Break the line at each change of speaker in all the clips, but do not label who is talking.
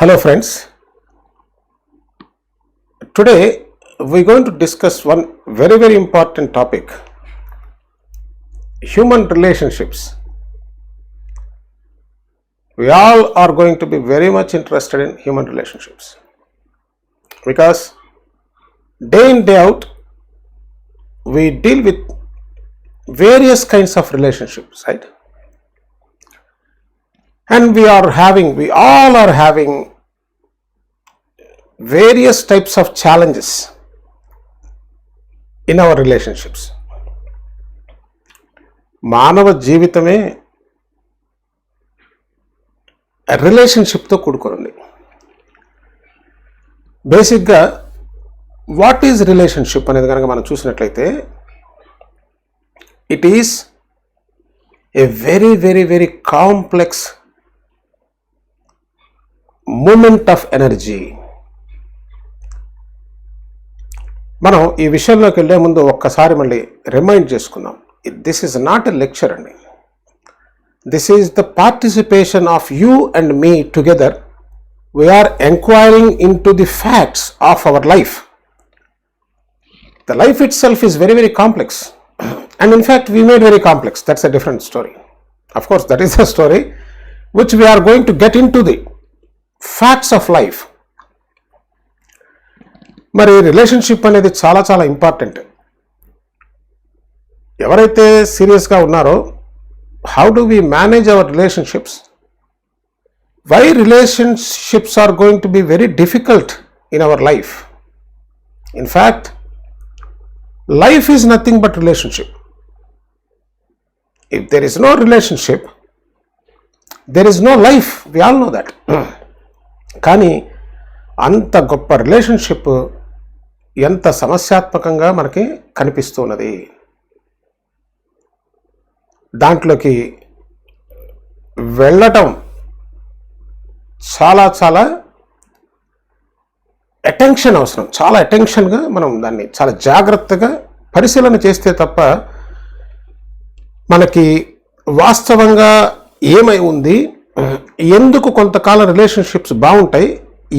Hello friends, today we're going to discuss one very important topic, human relationships. We all are going to be very much interested in human relationships because day in day out we deal with various kinds of relationships, right? And we all are having various types of challenges in our relationships. మానవ జీవితమే రిలేషన్షిప్తో కూడుకుని. బేసిక్గా what is relationship అనేది కనుక మనం చూసినట్లయితే it is a very complex moment of energy. మనం ఈ విషయంలోకి వెళ్ళే ముందు ఒక్కసారి మళ్ళీ రిమైండ్ చేసుకుందాం. This is not a lecture అండి. This is the participation of you and me together. We're enquiring into the facts of our life. The life itself is very complex, and in fact we made very complex. That's a different story. Of course, that is a story which we are going to get into the facts of life. మరి relationship అనేది చాలా important. ఎవరైతే సీరియస్గా ఉన్నారో how do we manage our relationships, why relationships are going to be very difficult in our life. In fact life is nothing but relationship. If there is no relationship, there is no life. We all know that. కానీ అంత గొప్ప relationship ఎంత సమస్యాత్మకంగా మనకి కనిపిస్తున్నది. దాంట్లోకి వెళ్ళటం చాలా attention అవసరం. చాలా అటెన్షన్గా మనం దాన్ని చాలా జాగ్రత్తగా పరిశీలన చేస్తే తప్ప మనకి వాస్తవంగా ఏమై ఉంది, ఎందుకు కొంతకాలం రిలేషన్షిప్స్ బాగుంటాయి,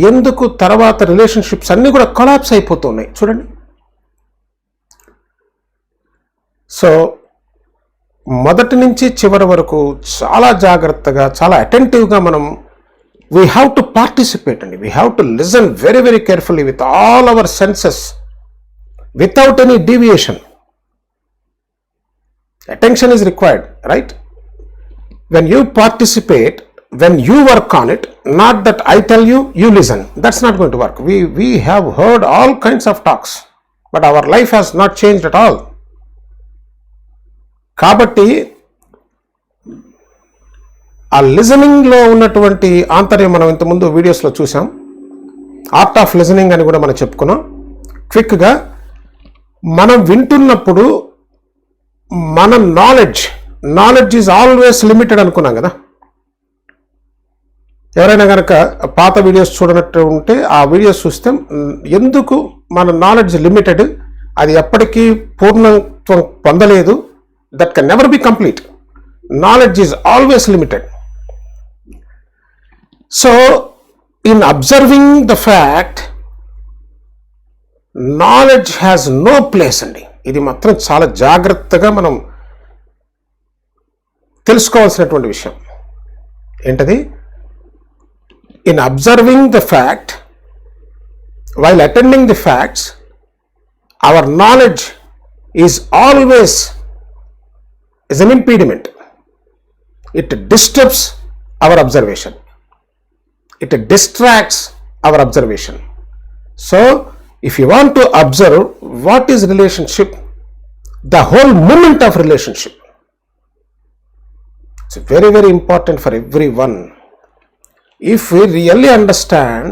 ఎందుకు తర్వాత రిలేషన్షిప్స్ అన్నీ కూడా కొలాప్స్ అయిపోతున్నాయి చూడండి. సో మొదటి నుంచి చివరి వరకు చాలా జాగ్రత్తగా చాలా అటెంటివ్గా మనం we have to participate and we have to listen very carefully with all our senses without any deviation. Attention is required, right? When you participate, when you work on it, not that I tell you, you listen. That's not going to work. We have heard all kinds of talks, but our life has not changed at all. Kabatti ఆ లిజనింగ్లో ఉన్నటువంటి ఆంతర్యం మనం ఇంతకుముందు వీడియోస్లో చూసాం. Art of listening అని కూడా మనం చెప్పుకున్నాం. క్విక్గా మనం వింటున్నప్పుడు మన నాలెడ్జ్ ఈజ్ ఆల్వేస్ లిమిటెడ్ అనుకున్నాం కదా. ఎవరైనా కనుక పాత వీడియోస్ చూడనట్టు ఉంటే ఆ వీడియోస్ చూస్తే ఎందుకు మన నాలెడ్జ్ లిమిటెడ్, అది ఎప్పటికీ పూర్ణత్వం పొందలేదు, that can never be complete. Knowledge is always limited. So, in observing the fact, knowledge has no place అండి. ఇది మాత్రం చాలా జాగ్రత్తగా మనం తెలుసుకోవాల్సినటువంటి విషయం. ఏంటది? In observing the fact, while attending the facts, our knowledge is always an impediment. It disturbs our observation. It distracts our observation. So, if you want to observe what is relationship, the whole moment of relationship, it's very important for everyone. If we really understand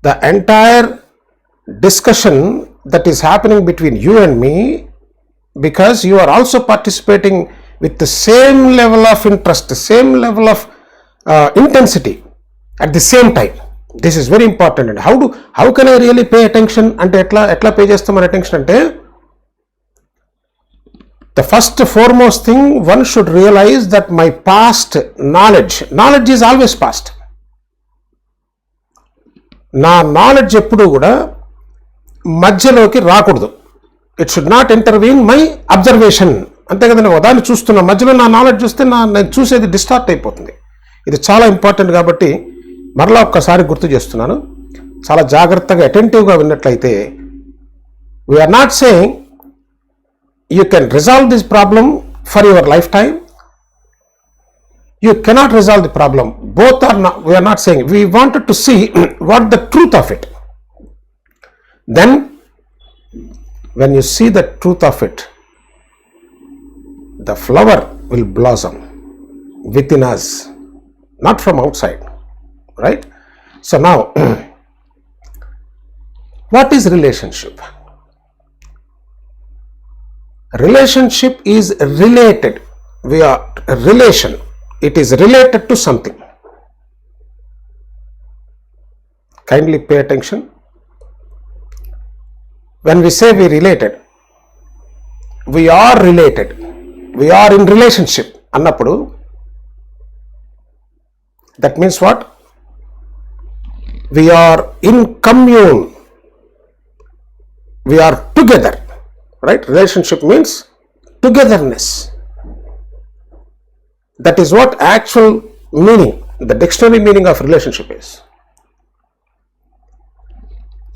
the entire discussion that is happening between you and me, because you are also participating with the same level of interest, the same level of intensity at the same time. This is very important. And how can I really pay attention? అంటే ఎట్లా pay చేస్తాం మన attention అంటే, the first foremost thing one should realize that my past knowledge is always past. నా knowledge ఎప్పుడూ కూడా మధ్యలోకి రాకూడదు. It should not intervene my observation. అంతే కదండి, ఉదాహరణ చూస్తున్నా మధ్యలో నా నాలెడ్జ్ చూస్తే నేను చూసేది డిస్టార్ట్ అయిపోతుంది. ఇది చాలా ఇంపార్టెంట్ కాబట్టి మరలా ఒక్కసారి గుర్తు చేస్తున్నాను. చాలా జాగ్రత్తగా అటెంటివ్గా విన్నట్లయితే, we're not saying you can resolve this problem for your lifetime. You cannot resolve the problem. Both are not, we are not saying. We wanted to see what the truth of it. Then, when you see the truth of it, the flower will blossom within us, not from outside. Right? So now, what is relationship? Relationship is related. We are relation. It is related to something. Kindly pay attention. When we say we related, we are related. We are in relationship. Annappudu, that means what? We are in commune. We are together. Right? Relationship means togetherness. That is what actual meaning, the dictionary meaning of relationship is.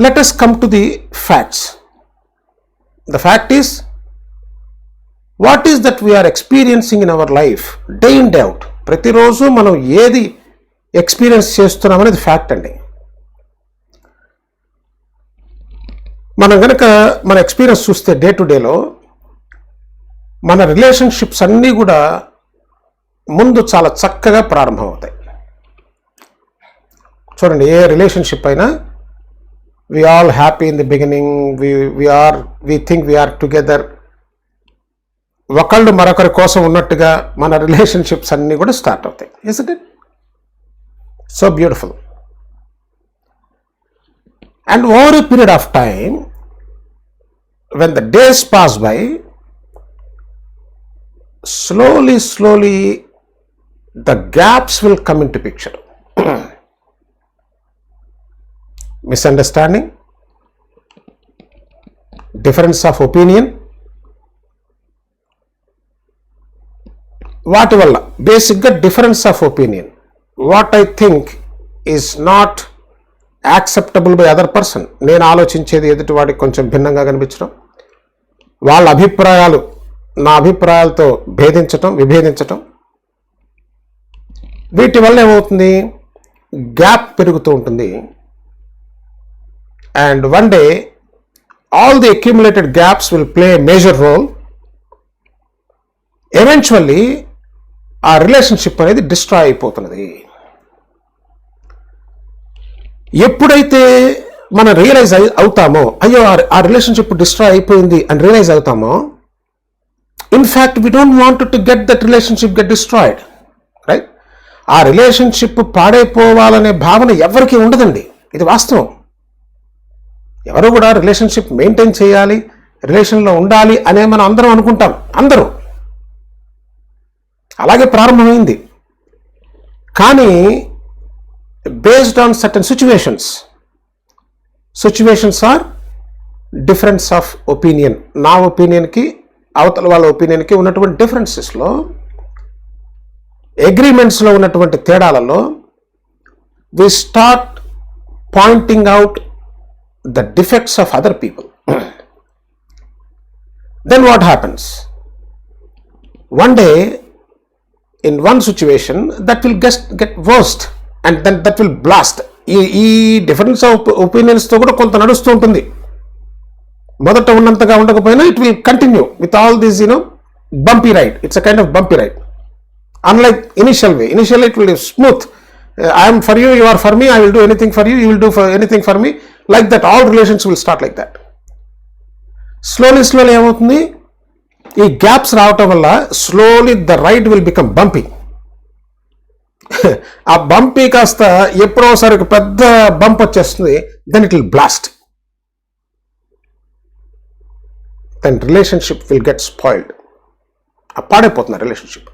Let us come to the facts. The fact is, what is that we are experiencing in our life day in day out. ప్రతిరోజు మనం ఏది experience చేస్తున్నాం అనేది fact అండి. మనం కనుక మన experience చూస్తే డే టు డేలో మన రిలేషన్షిప్స్ అన్నీ కూడా ముందు చాలా చక్కగా ప్రారంభమవుతాయి. చూడండి, ఏ రిలేషన్షిప్ అయినా we all happy in the beginning, we think we're together. ఒకళ్ళు మరొకరి కోసం ఉన్నట్టుగా మన రిలేషన్షిప్స్ అన్నీ కూడా స్టార్ట్ అవుతాయి. Isn't it so beautiful? And over a period of time, when the days pass by, slowly the gaps will come into picture. Misunderstanding, difference of opinion, వాటి వల్ల బేసిక్గా difference of opinion. What I think is not acceptable by other person. నేను ఆలోచించేది ఎదుటి వాడికి కొంచెం భిన్నంగా కనిపించడం, వాళ్ళ అభిప్రాయాలు నా అభిప్రాయాలతో విభేదించటం, వీటి వల్ల ఏమవుతుంది, గ్యాప్ పెరుగుతూ ఉంటుంది. And one day all the accumulated gaps will play a major role. Eventually ఆ రిలేషన్షిప్ అనేది డిస్ట్రాయ్ అయిపోతున్నది. ఎప్పుడైతే మనం రియలైజ్ అవుతామో, అయ్యో ఆ రిలేషన్షిప్ డిస్ట్రాయ్ అయిపోయింది అని రియలైజ్ అవుతామో, in fact we don't want to get that relationship get destroyed. Right? ఆ రిలేషన్షిప్ పాడైపోవాలనే భావన ఎవరికి ఉండదండి. ఇది వాస్తవం. ఎవరు కూడా రిలేషన్షిప్ మెయింటైన్ చేయాలి, రిలేషన్లో ఉండాలి అనే మనం అందరం అనుకుంటాం. అందరూ అలాగే ప్రారంభమైంది. కానీ based on certain situations or difference of opinion. నా ఒపీనియన్కి అవతల వాళ్ళ ఒపీనియన్కి ఉన్నటువంటి డిఫరెన్సెస్లో, అగ్రిమెంట్స్లో ఉన్నటువంటి తేడాలలో we start pointing out the defects of other people. Then what happens? One day in one situation that will get worst and then that will blast. ఈ డిఫరెన్స్ ఆఫ్ ఒపీనియన్స్తో కూడా కొంత నడుస్తూ ఉంటుంది. మొదట ఉన్నంతగా ఉండకపోయినా it will continue with all these bumpy ride. It's a kind of bumpy ride. Unlike initially it will be smooth. I am for you, you are for me, I will do anything for you, you will do anything for me. Like that, all relations will start like that. Slowly ఏమవుతుంది, ఈ gaps రావటం వల్ల slowly the ride will become bumpy. ఆ bumpy కాస్త ఎప్పుడో ఒకసారి పెద్ద bump వచ్చేస్తుంది. Then it will blast. Then relationship will get spoiled. పాడైపోతుంది రిలేషన్షిప్.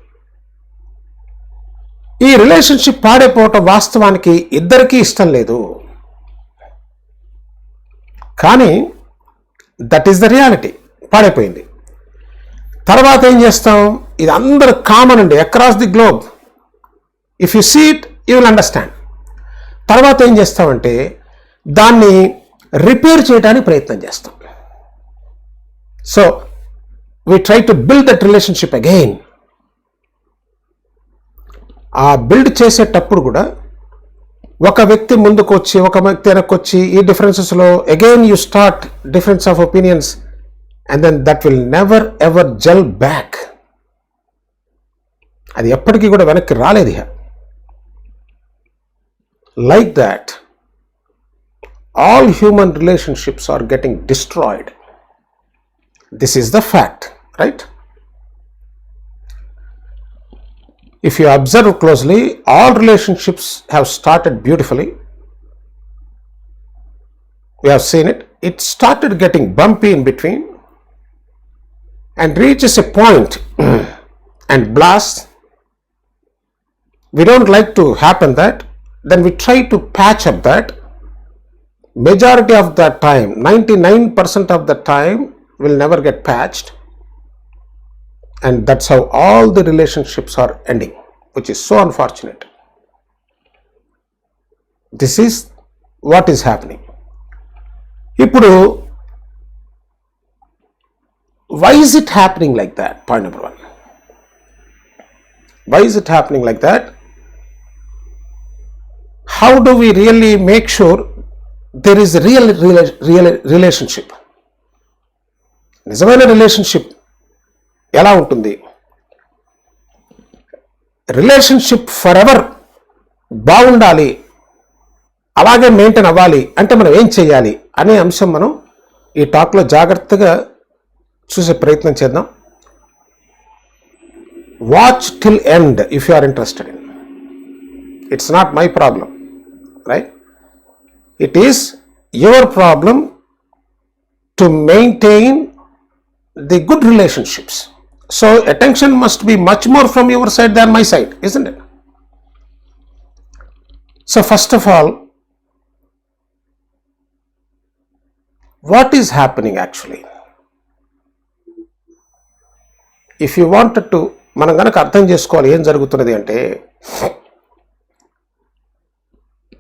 ఈ రిలేషన్షిప్ పాడైపోవటం వాస్తవానికి ఇద్దరికీ ఇష్టం లేదు. కానీ దట్ ఈస్ ద రియాలిటీ. పాడైపోయింది. తర్వాత ఏం చేస్తాం, ఇది అందరూ కామన్ అండి across the globe. If you see it you will understand. తర్వాత ఏం చేస్తామంటే దాన్ని రిపేర్ చేయడానికి ప్రయత్నం చేస్తాం. So we try to build that relationship again. ఆ బిల్డ్ చేసేటప్పుడు కూడా ఒక వ్యక్తి ముందుకు వచ్చి ఒక వ్యక్తి వెనక్కి వచ్చి ఈ డిఫరెన్సెస్లో again you start difference of opinions and then that will never ever gel back. అది ఎప్పటికీ కూడా వెనక్కి రాలేదు. Like that all human relationships are getting destroyed. This is the fact, right? If you observe closely, all relationships have started beautifully. We have seen it. It started getting bumpy in between and reaches a point and blast. We don't like to happen that. Then we try to patch up that. Majority of the time, 99% of the time, will never get patched, and that's how all the relationships are ending, which is so unfortunate. This is what is happening. Ippudu, why is it happening like that? Point number one. Why is it happening like that? How do we really make sure there is a real relationship? నిజమైన relationship ఎలా ఉంటుంది? Relationship for ever బాగుండాలి, అలాగే maintain అవ్వాలి అంటే మనం ఏం చేయాలి అనే అంశం మనం ఈ టాక్లో జాగ్రత్తగా చూసే ప్రయత్నం చేద్దాం. Watch till end if you are interested in. It's not my problem, right? It is your problem to maintain the good relationships. So attention must be much more from your side than my side, isn't it? So first of all, what is happening actually? If you wanted to, మనం గనక అర్థం చేసుకోవాలి ఏం జరుగుతున్నది అంటే,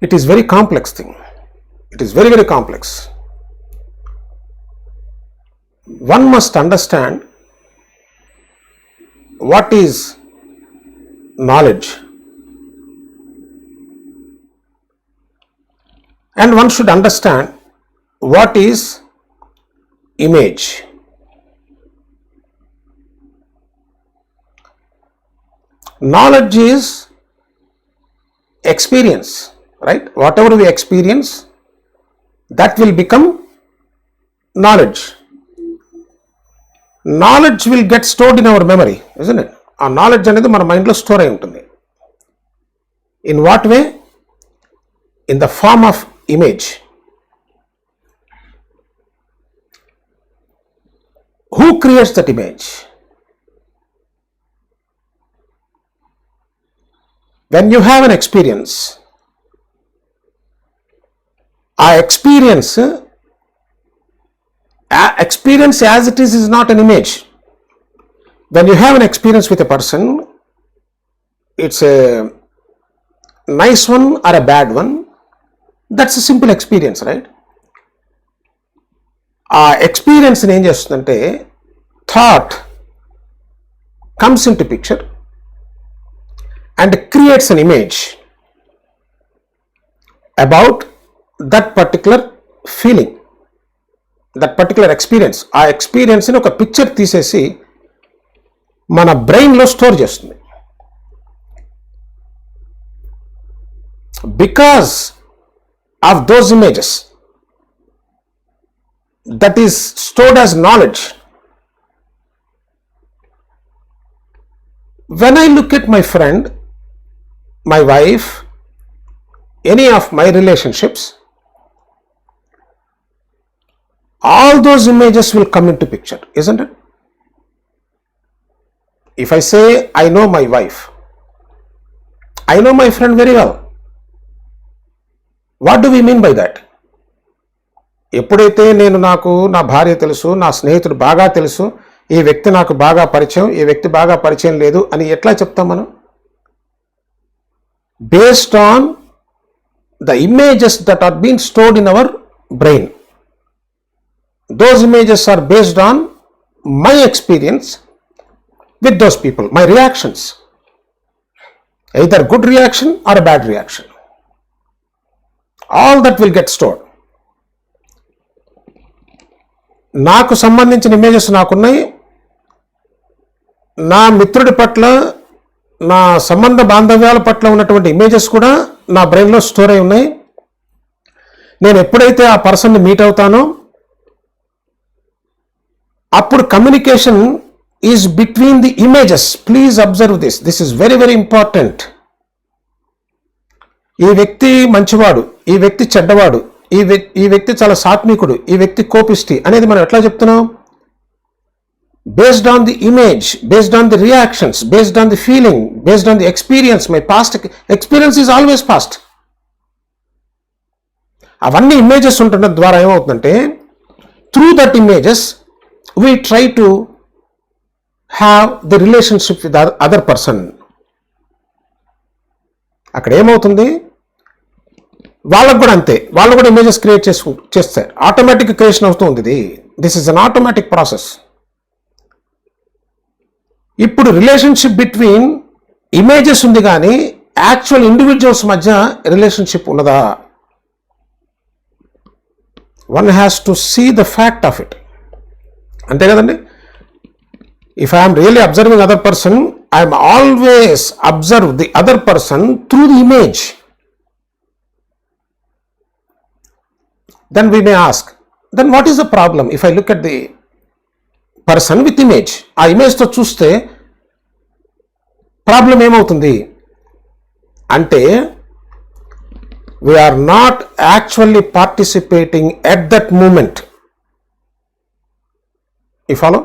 it is very complex thing. It is very, very complex. One must understand what is knowledge, and one should understand what is image. Knowledge is experience, right? Whatever we experience, that will become knowledge. Knowledge will get stored in our memory, isn't it? ఆ knowledge అనేది మన మైండ్లో store అయి ఉంటుంది. In what way? In the form of image. Who creates that image? When you have an experience, ఆ experience as it is not an image. When you have an experience with a person, it's a nice one or a bad one, that's a simple experience, right? ఆ experience ఏం చేస్తుందంటే thought comes into picture and creates an image about that particular feeling, that particular experience. ఆ ఎక్స్పీరియన్స్ని ఒక picture తీసేసి మన బ్రెయిన్లో store చేస్తుంది. Because of those images that is stored as knowledge. When I look at my friend, my wife, any of my relationships, all those images will come into picture, isn't it? If I say I know my wife, I know my friend very well. What do we mean by that? ఎప్పుడైతే నేను నాకు నా భార్య తెలుసు, నా స్నేహితుడు బాగా తెలుసు, ఈ వ్యక్తి నాకు బాగా పరిచయం, ఈ వ్యక్తి బాగా పరిచయం లేదు అని ఎట్లా చెప్తాం మనం? Based on the images that are being stored in our brain. Those images are based on my experience with those people, my reactions, either good reaction or a bad reaction. All that will get stored. నాకు సంబంధించిన images నాకున్నాయి, నా మిత్రుడి పట్ల, నా సంబంధ బాంధవ్యాల పట్ల ఉన్నటువంటి images కూడా నా బ్రెయిన్లో స్టోర్ అయి ఉన్నాయి. నేను ఎప్పుడైతే ఆ పర్సన్ని మీట్ అవుతానో అప్పుడు communication is between the images. Please observe this, this is very very important. ఈ వ్యక్తి మంచివాడు, ఈ వ్యక్తి చెడ్డవాడు, ఈ వ్యక్తి చాలా సాత్వికుడు, ఈ వ్యక్తి కోపిష్టి అనేది మనం ఎట్లా చెప్తున్నాం? Based on the image, based on the reactions, based on the feeling, based on the experience. My past experience is always past. అవన్నీ ఇమేజెస్ ఉండడం ద్వారా ఏమవుతుందంటే, through that images we try to have the relationship with the other person. అక్కడ ఏమవుతుంది, వాళ్ళకు కూడా అంతే, వాళ్ళు కూడా ఇమేజెస్ క్రియేట్ చేస్తారు. ఆటోమేటిక్ క్రియేషన్ అవుతుంది. ఇది this is an automatic process. ఇప్పుడు రిలేషన్షిప్ బిట్వీన్ ఇమేజెస్ ఉంది కానీ యాక్చువల్ ఇండివిజువల్స్ మధ్య రిలేషన్షిప్ ఉన్నదా? One has to see the fact of it. అంతే కదండి. If I'm really observing other person, I'm always observe the other person through the image. Then we may ask, then what is the problem if I look at the person with image? ఆ ఇమేజ్తో చూస్తే problem ఏమవుతుంది అంటే, we're not actually participating at that moment. ఈ follow?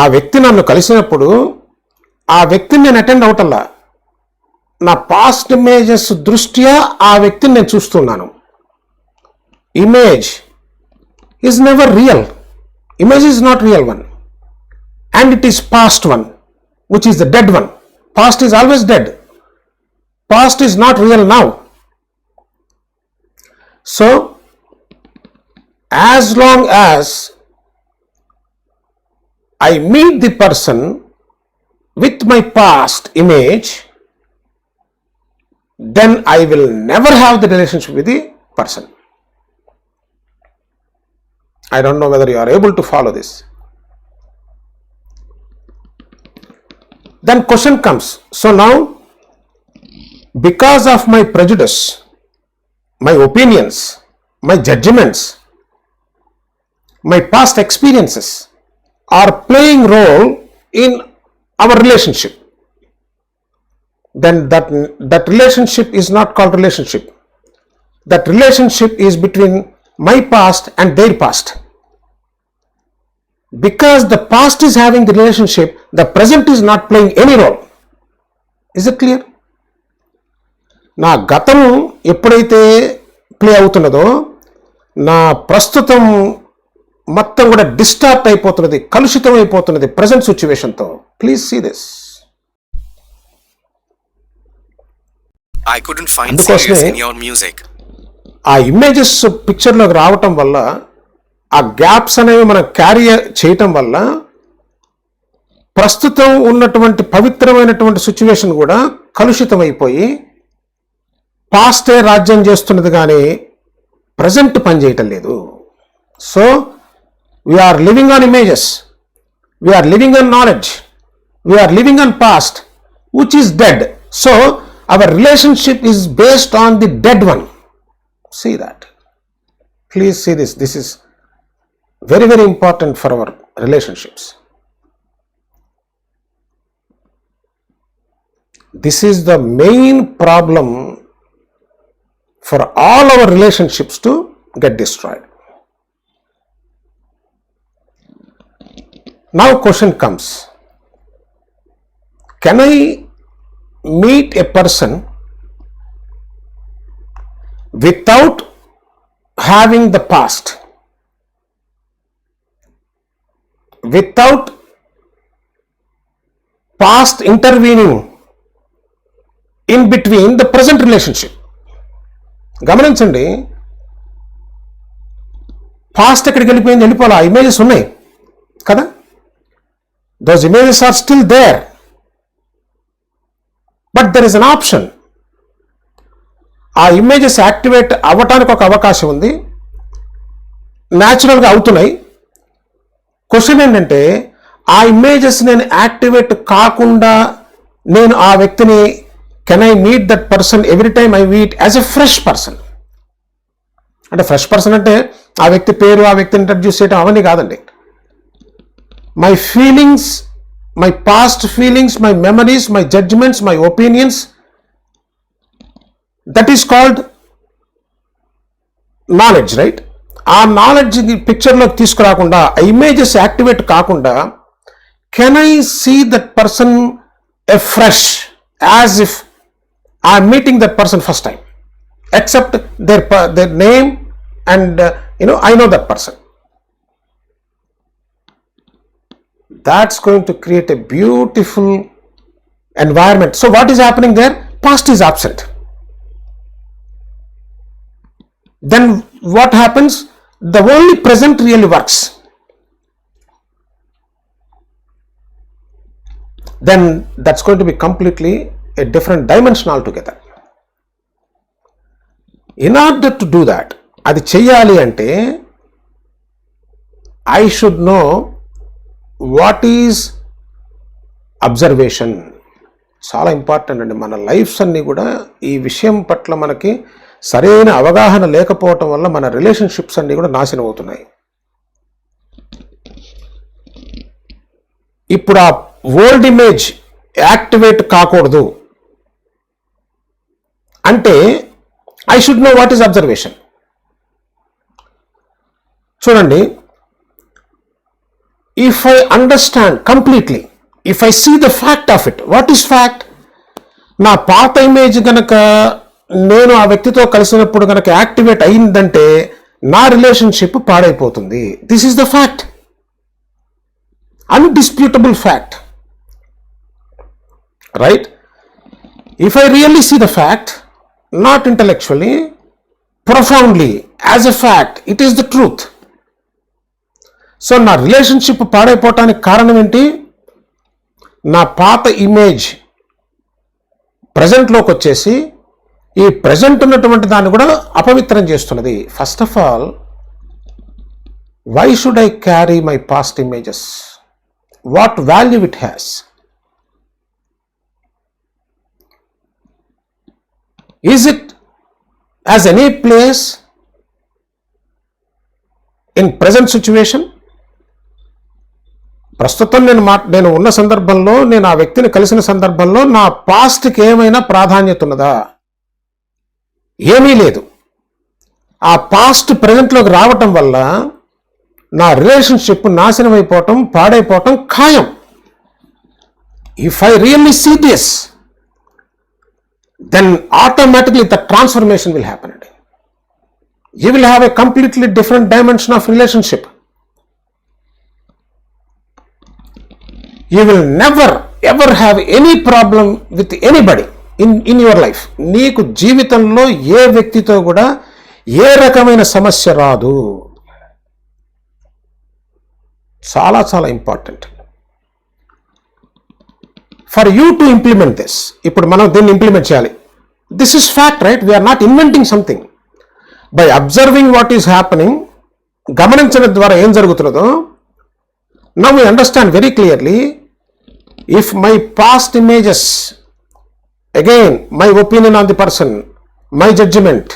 ఆ వ్యక్తి నన్ను కలిసినప్పుడు ఆ వ్యక్తిని నేను అటెండ్ అవటల్లా, నా పాస్ట్ ఇమేజెస్ దృష్ట్యా ఆ వ్యక్తిని నేను చూస్తున్నాను. Image is never real. Image is not real one, and it is past one, which is the dead one. Past is always dead. Past is not real now. So, as long as I meet the person with my past image, then I will never have the relationship with the person. I don't know whether you are able to follow this. Then question comes, so now because of my prejudice, my opinions, my judgments, my past experiences are playing role in our relationship, then that relationship is not called relationship. That relationship is between my past and their past. Because the past is having the relationship, the present is not playing any role. Is it clear? నా గతం ఎప్పుడైతే play అవుతున్నదో, నా ప్రస్తుతం మొత్తం కూడా distort అయిపోతున్నది, కలుషితం అయిపోతున్నది ప్రజెంట్ సిచ్యువేషన్తో. Please see this.
I couldn't find serious in your music.
ఆ ఇమేజెస్ పిక్చర్లోకి రావటం వల్ల, ఆ గ్యాప్స్ అనేవి మనం క్యారీ చేయటం వల్ల ప్రస్తుతం ఉన్నటువంటి పవిత్రమైనటువంటి సిచ్యువేషన్ కూడా కలుషితం అయిపోయి పాస్టే రాజ్యం చేస్తున్నది కానీ ప్రజెంట్ పనిచేయటం లేదు. So we're living on images, we're living on knowledge, we're living on past which is dead. So our relationship is based on the dead one. See that. Please see this. This is very, very important for our relationships. This is the main problem for all our relationships to get destroyed. Now question comes, can I meet a person without having the past without past intervening in between the present relationship. గమనించండి, past ఎక్కడికి వెళ్ళిపోయింది? వెళ్ళిపోవాలి. ఆ images ఉన్నాయి కదా, those images are still there, but there is an option. ఆ images activate అవ్వటానికి ఒక అవకాశం ఉంది, న్యాచురల్గా అవుతున్నాయి. క్వశ్చన్ ఏంటంటే, ఆ ఇమేజెస్ నేను యాక్టివేట్ కాకుండా నేను ఆ వ్యక్తిని can I meet that person every time I meet as a fresh person? అంటే ఫ్రెష్ పర్సన్ అంటే ఆ వ్యక్తి పేరు, ఆ వ్యక్తిని ఇంట్రడ్యూస్ చేయడం అవన్నీ కాదండి. My feelings, my past feelings, my memories, my judgements, my opinions, that is called knowledge, right? ఆ నాలెడ్జ్ పిక్చర్లోకి తీసుకురాకుండా, ఆ ఇమేజెస్ యాక్టివేట్ కాకుండా, can I see that person a fresh as if I'm meeting that person first time, except their name and I know that person. That's going to create a beautiful environment. So what is happening there? Past is absent. Then what happens? The only present really works. Then that's going to be completely a different dimension altogether. In order to do that, అది చెయ్యాలి అంటే I should know what is observation. చాలా important అండి. మన lifes అన్నీ కూడా ఈ విషయం పట్ల మనకి సరైన అవగాహన లేకపోవటం వల్ల మన రిలేషన్షిప్స్ అన్నీ కూడా నాశనం అవుతున్నాయి. ఇప్పుడు ఆ ఓల్డ్ ఇమేజ్ యాక్టివేట్ కాకూడదు అంటే I should know what is observation. చూడండి, if I understand completely, if I see the fact of it, what is fact? నా పాత ఇమేజ్ గనక నేను ఆ వ్యక్తితో కలిసినప్పుడు గనక యాక్టివేట్ అయిందంటే నా రిలేషన్షిప్ పాడైపోతుంది. This is the fact, undisputable fact, right? If I really see the fact, not intellectually, profoundly, as a fact, it is the truth. So నా రిలేషన్షిప్ పాడైపోవటానికి కారణం ఏంటి? నా పాత ఇమేజ్ ప్రజెంట్లోకి వచ్చేసి ఈ ప్రజెంట్ ఉన్నటువంటి దాన్ని కూడా అపవిత్రం చేస్తున్నది. First of all, why should I carry my past images? What value it has? Is it as any place in present situation? ప్రస్తుతం నేను ఉన్న సందర్భంలో, నేను ఆ వ్యక్తిని కలిసిన సందర్భంలో నా పాస్ట్కి ఏమైనా ప్రాధాన్యత ఉన్నదా? ఏమీ లేదు. ఆ పాస్ట్ ప్రజెంట్లోకి రావటం వల్ల నా రిలేషన్షిప్ నాశనం అయిపోవటం, పాడైపోవటం ఖాయం. If I really see this, then automatically the transformation will happen. You will have a completely different dimension of relationship. You will never ever have any problem with anybody in your life. నీకు జీవితంలో ఏ వ్యక్తితో కూడా ఏ రకమైన సమస్య రాదు. చాలా చాలా important for you to implement this. ఇప్పుడు మనం దీన్ని ఇంప్లిమెంట్ చేయాలి. This is fact, right? We're not inventing something. By observing what is happening, గమనించడం ద్వారా ఏం జరుగుతున్నదో, now we understand very clearly. If my past images, again my opinion on the person, my judgement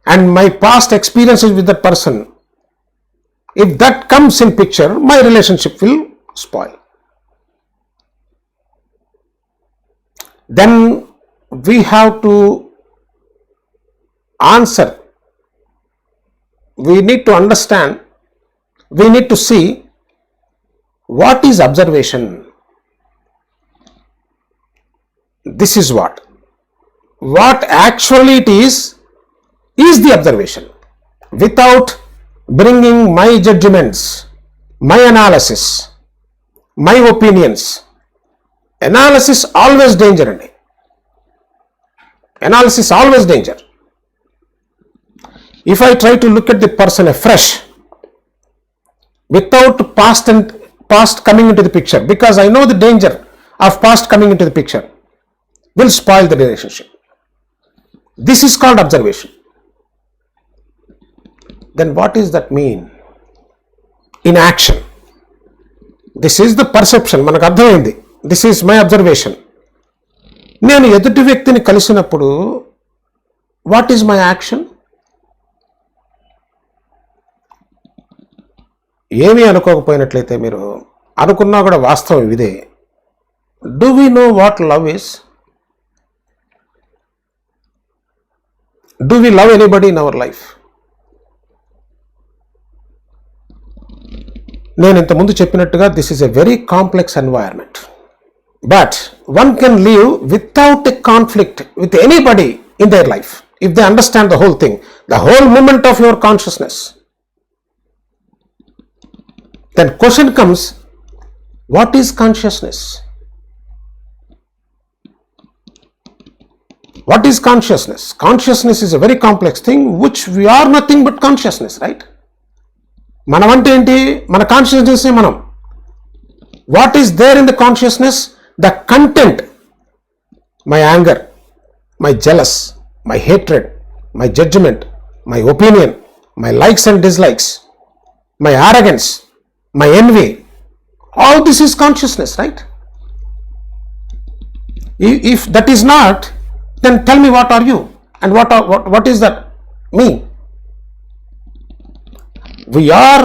and my past experiences with that person, if that comes in picture, my relationship will spoil. Then we have to answer, we need to understand, we need to see what is observation. This is what actually it is is the observation without bringing my judgments, my analysis, my opinions. Analysis always danger అండి. Analysis always danger. If I try to look at the person afresh without past coming into the picture, because I know the danger of past coming into the picture will spoil the relationship. This is called observation. Then what does that mean? In action. This is the perception. మనకు అర్థమైంది. This is my observation. నేను ఎదుటి వ్యక్తిని కలిసినప్పుడు what is my action? ఏమీ అనుకోకపోయినట్లయితే మీరు అనుకున్నా కూడా వాస్తవం ఇదే. Do we know what love is? Do we love anybody in our life? నేను ఇంతకుముందు చెప్పినట్టుగా this is a very complex environment. But one can live without a conflict with anybody in their life if they understand the whole thing, the whole movement of your consciousness. Then question comes, what is consciousness? What is consciousness? Consciousness is a very complex thing which we are nothing but consciousness, right? మనం అంటే ఏంటి? మన consciousness మనం. What is there in the consciousness? The content, my anger, my jealous, my hatred, my judgment, my opinion, my likes and dislikes, my arrogance, my envy, all this is consciousness, right? If that is not, then tell me what are you and what is that me? We are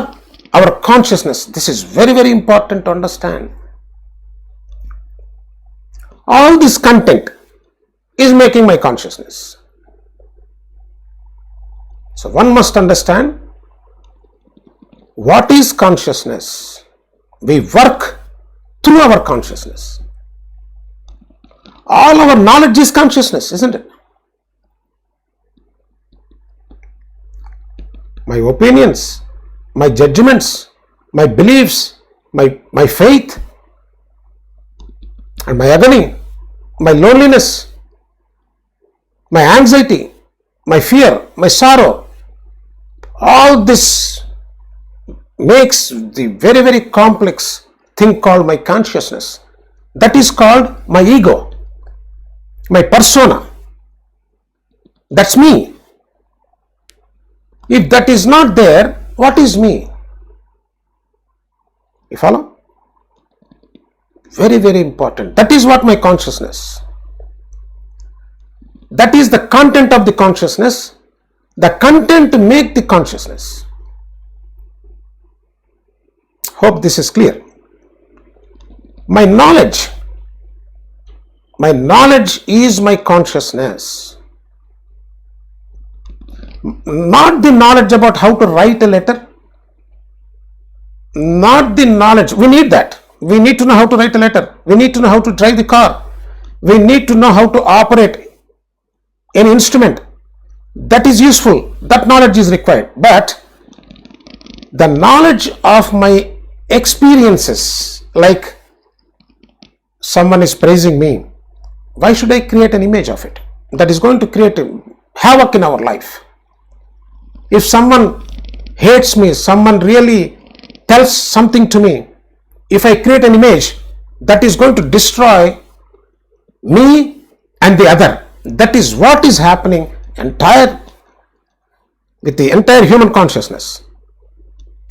our consciousness. This is very, very important to understand. All this content is making my consciousness. So one must understand what is consciousness. We work through our consciousness. All our knowledge is consciousness, isn't it? My opinions, my judgments, my beliefs, my faith, and my agony, my loneliness, my anxiety, my fear, my sorrow, all this makes the very, very complex thing called my consciousness. That is called my ego, my persona. That's me. If that is not there, what is me? You follow? Very, very important. That is what my consciousness. That is the content of the consciousness. The content make the consciousness. Hope this is clear. My knowledge is my consciousness. Not the knowledge about how to write a letter. Not the knowledge. We need that. We need to know how to write a letter. We need to know how to drive the car. We need to know how to operate an instrument. That is useful. That knowledge is required. But the knowledge of my experiences, like someone is praising me, why should I create an image of it? That is going to create havoc in our life. If someone hates me, someone really tells something to me, if I create an image, that is going to destroy me and the other. That is what is happening with the entire human consciousness.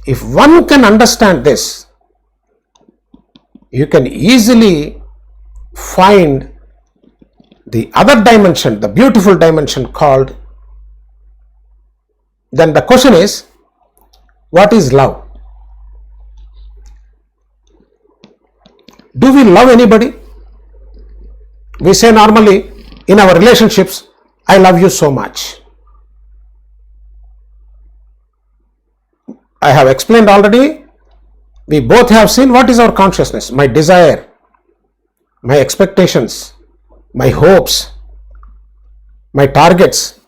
If one can understand this, you can easily find the other dimension, the beautiful dimension called. Then the question is, what is love? Do we love anybody? We say normally in our relationships, I love you so much. I have explained already. We both have seen what is our consciousness, my desire, my expectations, my hopes, my targets,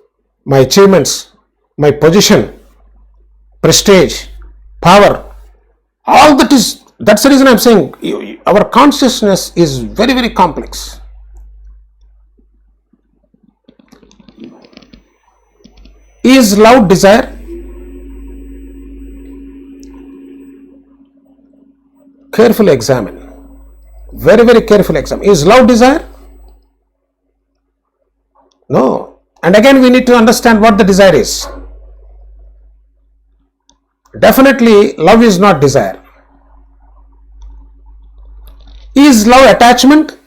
my achievements, my position, prestige, power, all that is, that's the reason I'm saying our consciousness is very, very complex. Is love desire? Carefully examine. Very, very carefully examine. Is love desire? No. And again we need to understand what the desire is. Definitely love is not desire. Is love attachment?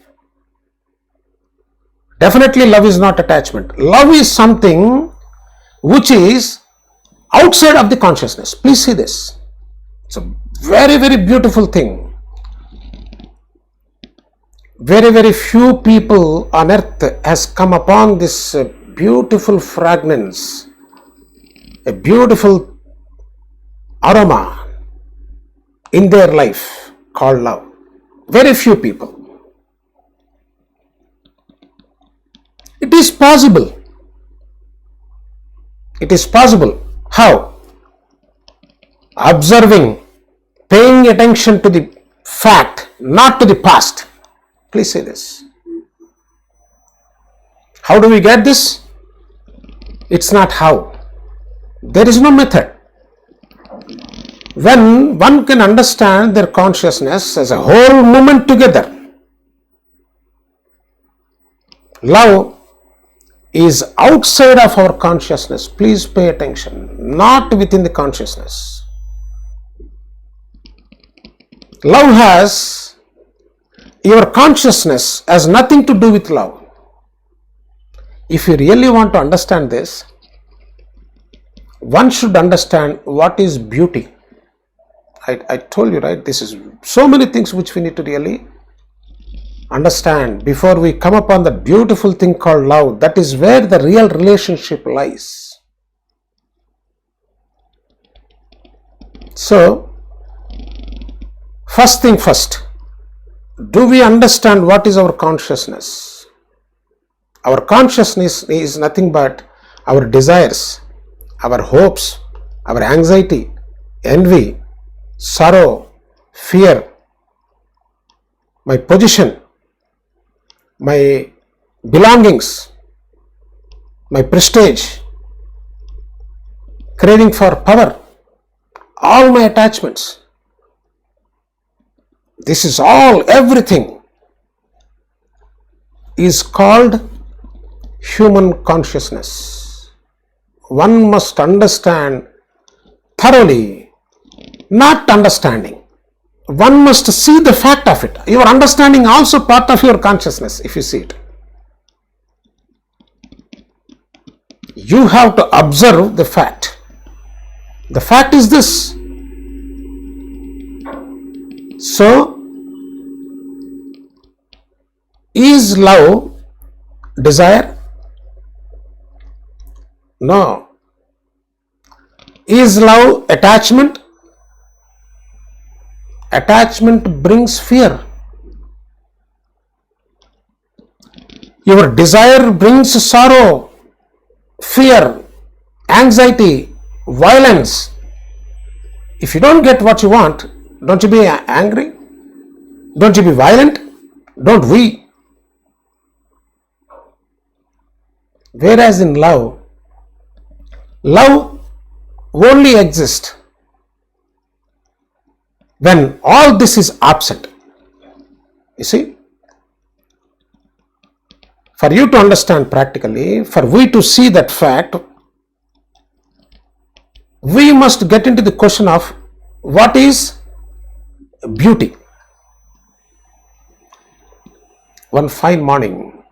Definitely love is not attachment. Love is something which is outside of the consciousness. Please see this. It's a very, very beautiful thing. Very, very few people on earth has come upon this beautiful fragrance, a beautiful aroma in their life called love. Very few people. It is possible. It is possible. How? Observing, paying attention to the fact, not to the past. Please say this. How do we get this? It's not how. There is no method. When one can understand their consciousness as a whole moment together, love is outside of our consciousness. Please pay attention. Not within the consciousness. Love has, your consciousness has nothing to do with love. If you really want to understand this, one should understand what is beauty. I told you, right? This is so many things which we need to really understand before we come upon the beautiful thing called love. That is where the real relationship lies. So, first thing first, do we understand what is our consciousness? Our consciousness is nothing but our desires, our hopes, our anxiety, envy, sorrow, fear, my position, my belongings, my prestige, craving for power, all my attachments. This is all, everything is called human consciousness. One must understand thoroughly, not understanding. One must see the fact of it. Your understanding also part of your consciousness, if you see it. You have to observe the fact. The fact is this. So, is love desire? No. Is love attachment? Attachment brings fear. Your desire brings sorrow, fear, anxiety, violence. If you don't get what you want, don't you be angry? Don't you be violent? Don't we? Whereas in love, love only exists when all this is absent. You see? For you to understand practically, for we to see that fact, we must get into the question of what is beauty. One fine morning,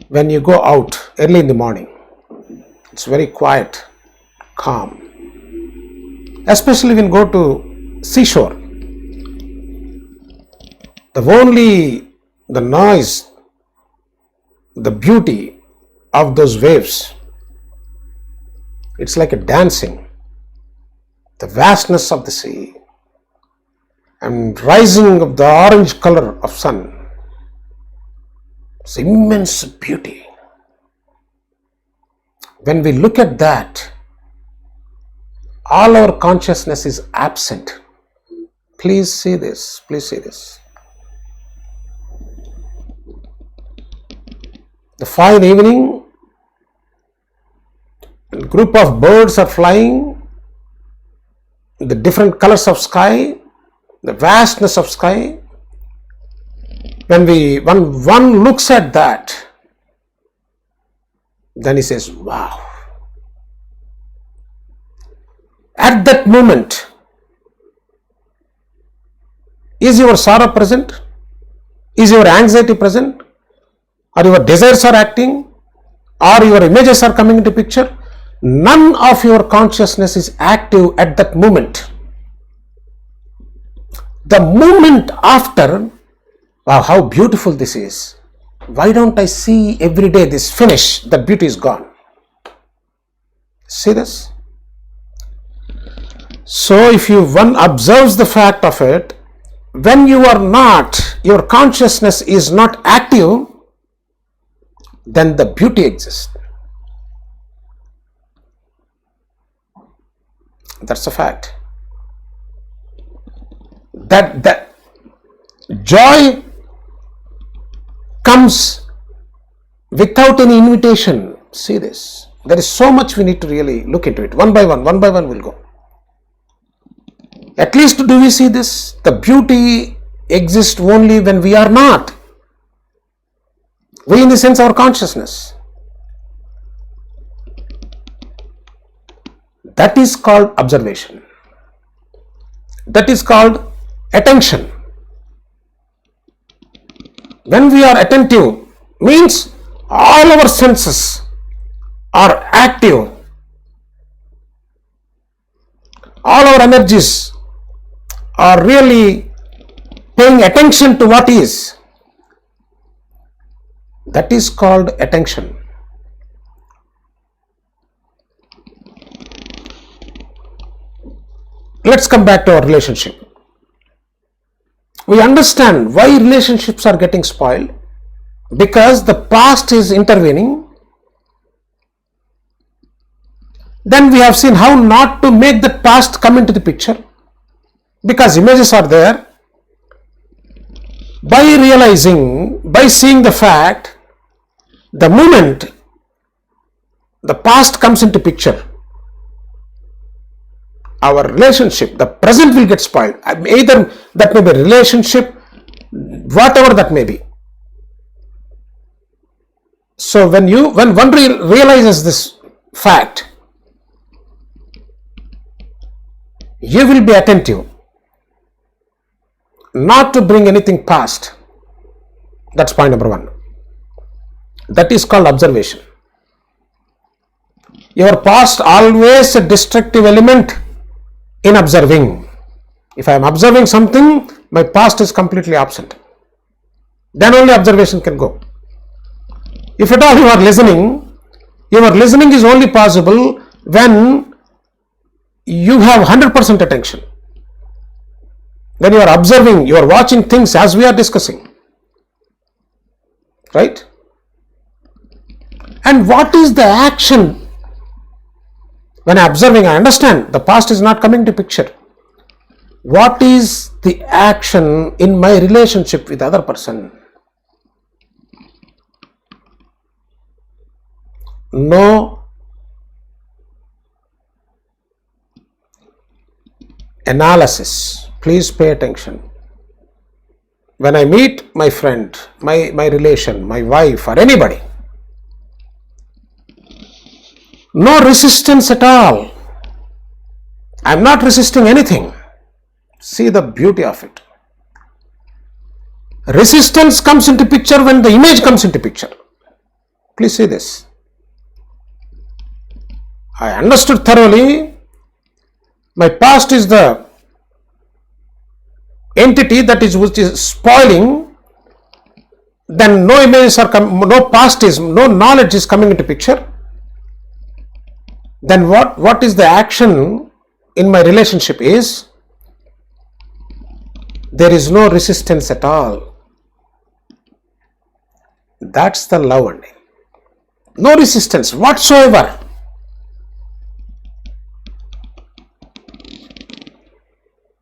when you go out early in the morning, it's very quiet, calm. Especially when you go to seashore, the noise, the beauty of those waves, it's like a dancing. The vastness of the sea and rising of the orange color of sun. It's immense beauty. When we look at that, all our consciousness is absent. Please see this. Please see this. The fine evening, a group of birds are flying, the different colors of sky, the vastness of sky. When one looks at that, then he says, wow. At that moment, is your sorrow present? Is your anxiety present? Or your desires are acting? Or your images are coming into picture? None of your consciousness is active at that moment. The moment after, wow, how beautiful this is. Why don't I see every day this finish? The beauty is gone. See this? So if one observes the fact of it, when you are not, your consciousness is not active, then the beauty exists. That's a fact. That joy comes without any invitation. See this. There is so much we need to really look into it. One by one we'll go. At least do we see this? The beauty exists only when we are not. We in the sense our consciousness. That is called observation. That is called attention. When we are attentive, means all our senses are active. All our energies are really paying attention to what is. That is called attention. Let's come back to our relationship. We understand why relationships are getting spoiled, because the past is intervening. Then we have seen how not to make the past come into the picture, because images are there. By realizing, by seeing the fact, the moment the past comes into picture, our relationship, the present will get spoiled. Either that may be a relationship, whatever that may be. So when one realizes this fact, you will be attentive not to bring anything past. That's point number one. That is called observation. Your past always a destructive element in observing. If I am observing something, my past is completely absent. Then only observation can go. If at all you are listening, your listening is only possible when you have 100% attention. When you are observing, you are watching things as we are discussing. Right? And what is the action? When I am observing, I understand the past is not coming to picture. What is the action in my relationship with other person? No analysis. Please pay attention. When I meet my friend, my relation, my wife or anybody, no resistance at all. I am not resisting anything. See the beauty of it. Resistance comes into picture when the image comes into picture. Please see this. I understood thoroughly. My past is the entity which is spoiling. Then no images are no knowledge is coming into picture. Then what is the action in my relationship is, there is no resistance at all. That's the love only. No resistance whatsoever.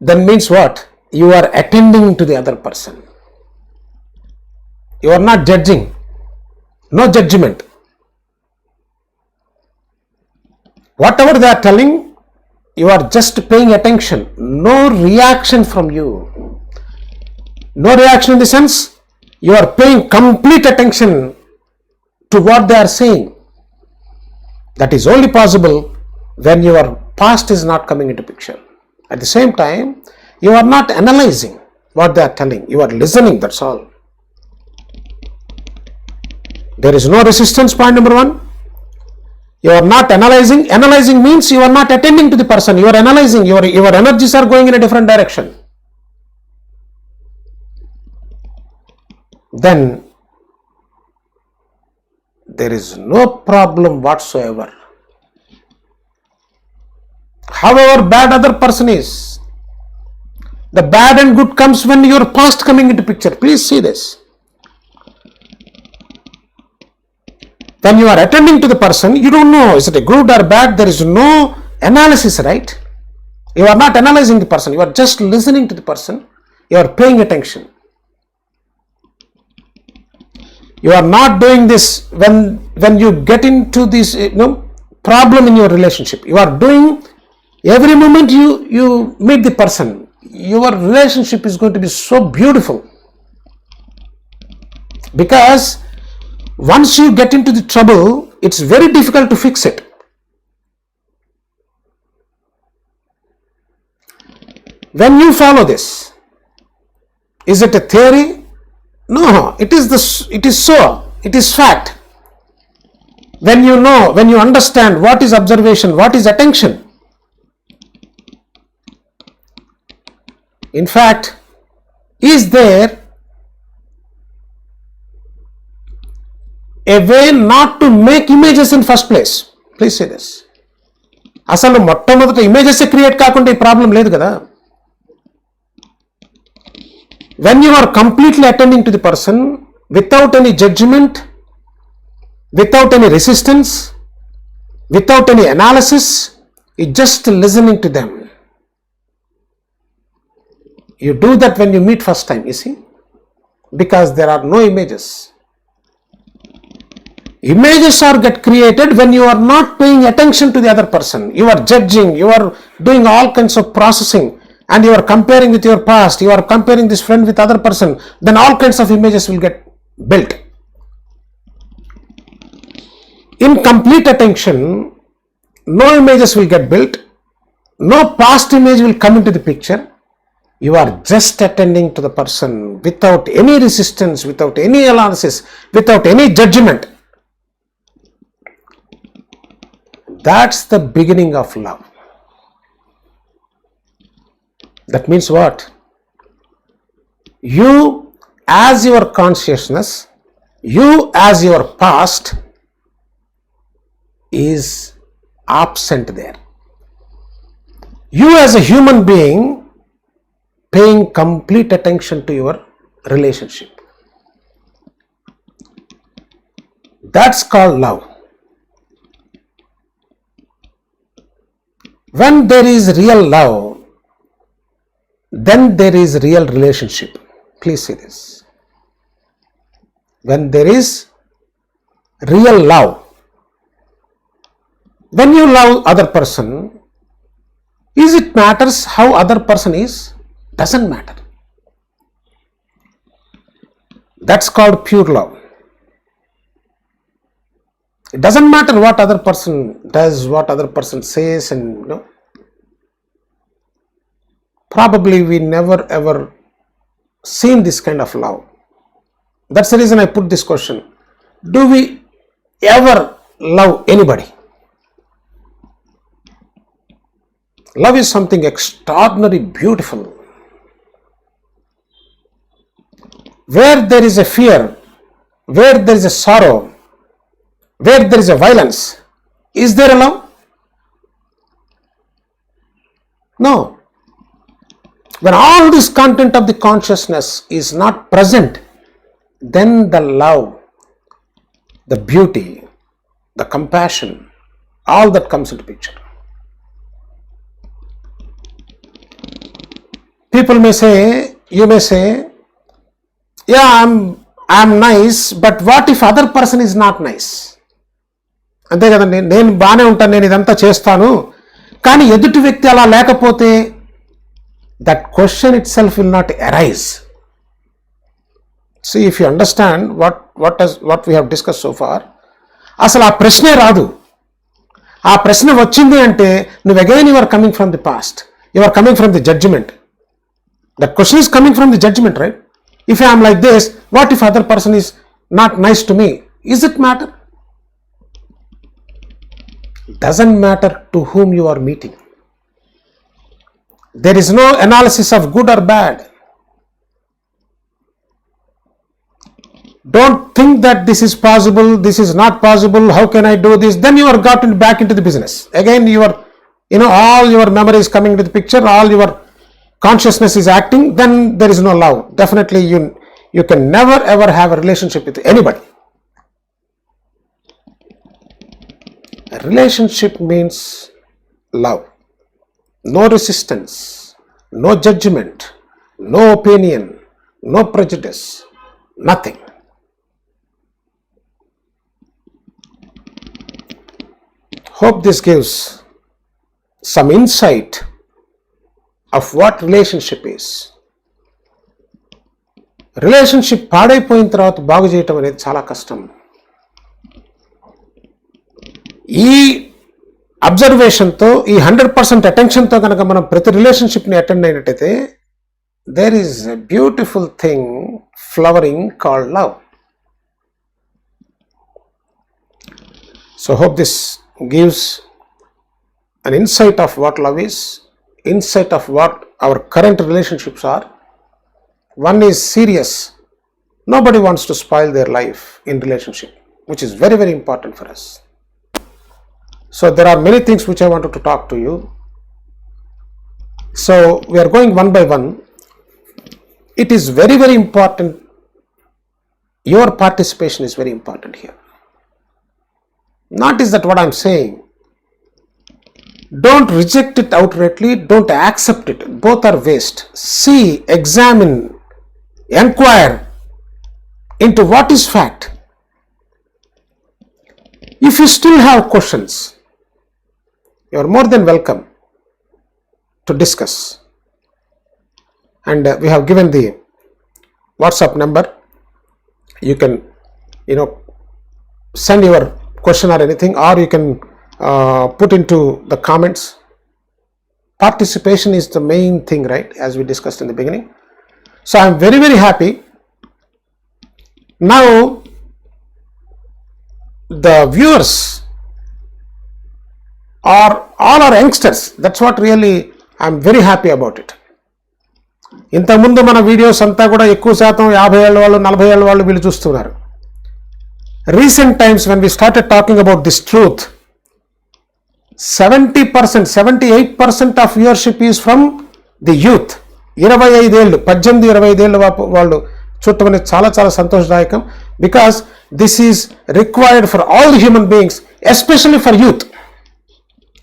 then means what? You are attending to the other person. You are not judging. No judgment. Whatever they are telling, you are just paying attention. No reaction from you. No reaction in the sense, you are paying complete attention to what they are saying. That is only possible when your past is not coming into picture. At the same time, you are not analyzing what they are telling. You are listening, that's all. There is no resistance, point number one. You are not analyzing. Analyzing means you are not attending to the person. You are analyzing. Your energies are going in a different direction. Then there is no problem whatsoever. However bad other person is, the bad and good comes when your past coming into picture. Please see this. When you are attending to the person, you don't know is it a good or bad. There is no analysis, right? You are not analyzing the person. You are just listening to the person. You are paying attention. You are not doing this when you get into this problem in your relationship. You are doing every moment you meet the person. Your relationship is going to be so beautiful, because once you get into the trouble, it's very difficult to fix it. When you follow this, is it a theory? No, it is so. It is fact. When you know, when you understand what is observation, what is attention. In fact, is there a way not to make images in first place? Please say this. అసలు మొట్టమొదట images create కాకుండా ఈ problem లేదు కదా. When you are completely attending to the person without any judgment, without any resistance, without any analysis, you just listening to them. You do that when you meet first time, you see, because there are no images. Images are get created when you are not paying attention to the other person. You are judging, you are doing all kinds of processing, and you are comparing with your past, you are comparing this friend with other person, then all kinds of images will get built. In complete attention, no images will get built, no past image will come into the picture. You are just attending to the person without any resistance, without any analysis, without any judgment. That's the beginning of love. That means what? You as your consciousness, you as your past is absent there. You as a human being paying complete attention to your relationship. That's called love. When there is real love, then there is real relationship. Please see this. When there is real love, when you love other person, is it matters how other person is? Doesn't matter. That's called pure love. It doesn't matter what other person does, what other person says, and probably we never ever seen this kind of love. That's the reason I put this question. Do we ever love anybody? Love is something extraordinary, beautiful. Where there is a fear, where there is a sorrow, where there is a violence, is there a love? No. When all this content of the consciousness is not present, then the love, the beauty, the compassion, all that comes into picture. People may say, you may say, yeah, I'm nice, but what if other person is not nice? అంతే కదండి, నేను బాగానే ఉంటాను, నేను ఇదంతా చేస్తాను, కానీ ఎదుటి వ్యక్తి అలా లేకపోతే that question itself will not arise. See, if you understand what we have discussed so far, అసలు ఆ ప్రశ్నే రాదు. ఆ ప్రశ్న వచ్చింది అంటే నువ్వు again you are coming from the past, you are coming from the judgement. That question is coming from the judgement, right? If I am like this, what if other person is not nice to me? Is it matter? Doesn't matter to whom you are meeting. There is no analysis of good or bad. Don't think that this is possible, this is not possible, how can I do this? Then you are gotten back into the business. Again, all your memory is coming into the picture, all your consciousness is acting, then there is no love. Definitely you can never ever have a relationship with anybody. A relationship means love. No resistance, no judgment, no opinion, no prejudice, nothing. Hope this gives some insight of what relationship is. Relationship పాడైపోయిన తర్వాత బాగు చేయటం అనేది చాలా కష్టం. ఈ అబ్జర్వేషన్తో, ఈ 100% అటెన్షన్తో కనుక మనం ప్రతి రిలేషన్షిప్ని అటెండ్ అయినట్టయితే there is a beautiful thing flowering called love. So hope this gives an insight of what love is, insight of what our current relationships are. One is serious. Nobody wants to spoil their life in relationship, which is very, very important for us. So there are many things which I wanted to talk to you. So we are going one by one. It is very, very important. Your participation is very important here. Not is that what I am saying. Don't reject it outrightly, don't accept it. Both are waste. See, examine, inquire into what is fact. If you still have questions, you are more than welcome to discuss. And we have given the WhatsApp number. You can, send your question or anything, or you can put into the comments. Participation is the main thing, right, as we discussed in the beginning. So I am very, very happy. Now the viewers are all our youngsters. That's what really I am very happy about it. ఇంతకుముందు మన videos అంతా కూడా ఎక్కువ శాతం 50 ఏళ్ళ వాళ్ళు, 40 ఏళ్ళ వాళ్ళు వీళ్ళు చూస్తున్నారు. Recent times when we started talking about this truth, 70%, 78% of viewership is from the youth. 25 ఏళ్ళు 18-25 ఏళ్ళ వాళ్ళు చూడటం అనేది చాలా చాలా సంతోషదాయకం. Because this is required for all the human beings, especially for youth.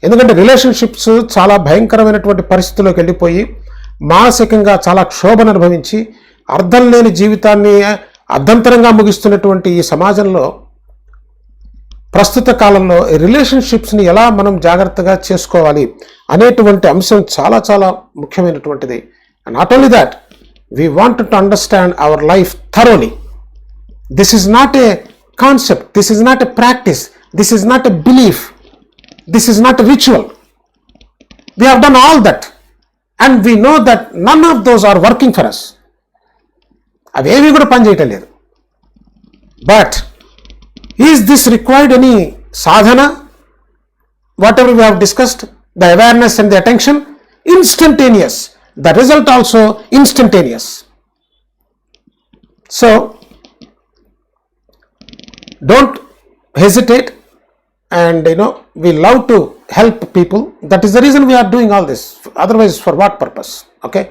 ఎందుకంటే రిలేషన్షిప్స్ చాలా భయంకరమైనటువంటి పరిస్థితుల్లోకి వెళ్ళిపోయి మానసికంగా చాలా క్షోభను అనుభవించి అర్థం లేని జీవితాన్ని అర్ధంతరంగా ముగిస్తున్నటువంటి ఈ సమాజంలో ప్రస్తుత కాలంలో రిలేషన్షిప్స్ని ఎలా మనం జాగ్రత్తగా చేసుకోవాలి అనేటువంటి అంశం చాలా చాలా ముఖ్యమైనటువంటిది. And not only that, we want to understand our life thoroughly. This is not a concept, this is not a practice, this is not a belief, this is not a ritual. We have done all that and we know that none of those are working for us. అవేవి కూడా పనిచేయటం లేదు. But is this required any sadhana? Whatever we have discussed, the awareness and the attention, instantaneous. The result also instantaneous. So don't hesitate, and we love to help people. That is the reason we are doing all this. Otherwise, for what purpose? Okay.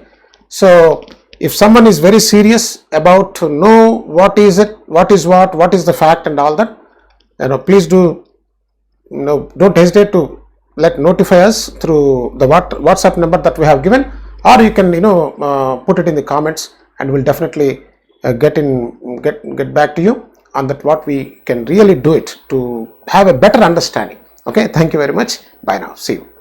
So if someone is very serious about to know what is it, what is the fact and all that, please do, don't hesitate to notify us through the WhatsApp number that we have given, or you can put it in the comments, and we'll definitely get back to you on that, what we can really do it to have a better understanding. Okay, thank you very much. Bye now. See you.